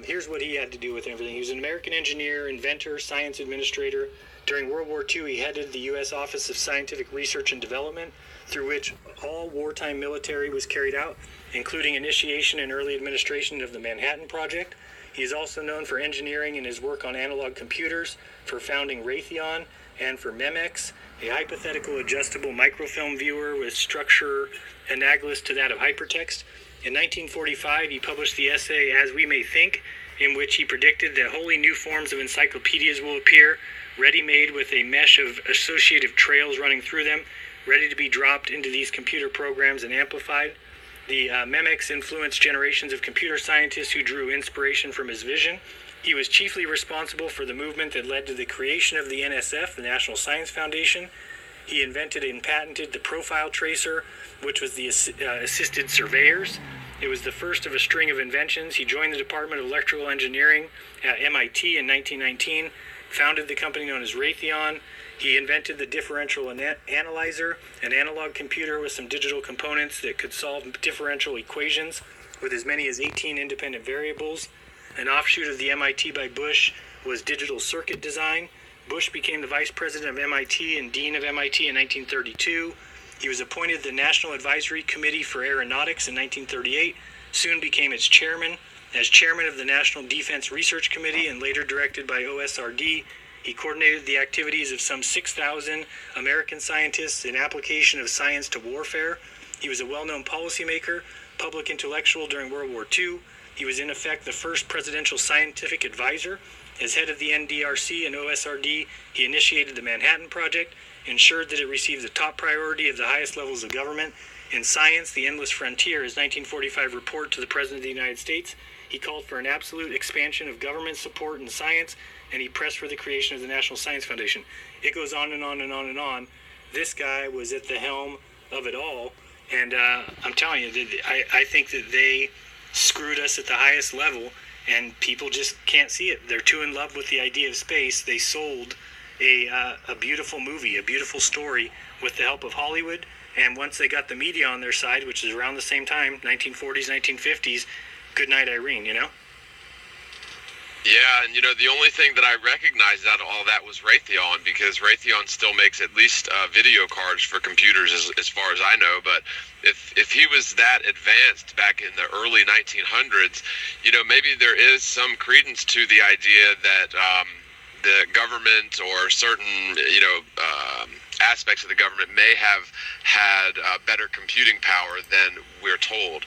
Here's what he had to do with everything. He was an American engineer, inventor, science administrator. During World War II, he headed the U.S. Office of Scientific Research and Development, through which all wartime military was carried out, including initiation and early administration of the Manhattan Project. He is also known for engineering and his work on analog computers, for founding Raytheon, and for Memex, a hypothetical adjustable microfilm viewer with structure analogous to that of hypertext. In 1945, he published the essay As We May Think, in which he predicted that wholly new forms of encyclopedias will appear, ready-made with a mesh of associative trails running through them, ready to be dropped into these computer programs and amplified. The Memex influenced generations of computer scientists who drew inspiration from his vision. He was chiefly responsible for the movement that led to the creation of the NSF, the National Science Foundation. He invented and patented the profile tracer, which was the assisted surveyors. It was the first of a string of inventions. He joined the Department of Electrical Engineering at MIT in 1919, founded the company known as Raytheon. He invented the differential analyzer, an analog computer with some digital components that could solve differential equations with as many as 18 independent variables. An offshoot of the MIT by Bush was digital circuit design. Bush became the vice president of MIT and dean of MIT in 1932. He was appointed the National Advisory Committee for Aeronautics in 1938, soon became its chairman. As chairman of the National Defense Research Committee and later directed by OSRD, he coordinated the activities of some 6,000 American scientists in application of science to warfare. He was a well-known policymaker, public intellectual during World War II. He was in effect the first presidential scientific advisor. As head of the NDRC and OSRD, he initiated the Manhattan Project, ensured that it received the top priority of the highest levels of government. In Science, the Endless Frontier, his 1945 report to the President of the United States, he called for an absolute expansion of government support in science, and he pressed for the creation of the National Science Foundation. It goes on and on and on and on. This guy was at the helm of it all, and I'm telling you, I think that they screwed us at the highest level, and people just can't see it. They're too in love with the idea of space. They sold a beautiful movie, a beautiful story with the help of Hollywood, and once they got the media on their side, which is around the same time, 1940s, 1950s, good night, Irene, you know? Yeah, and the only thing that I recognized out of all that was Raytheon, because Raytheon still makes at least video cards for computers as far as I know. But if he was that advanced back in the early 1900s, maybe there is some credence to the idea that the government or certain, aspects of the government may have had better computing power than we're told.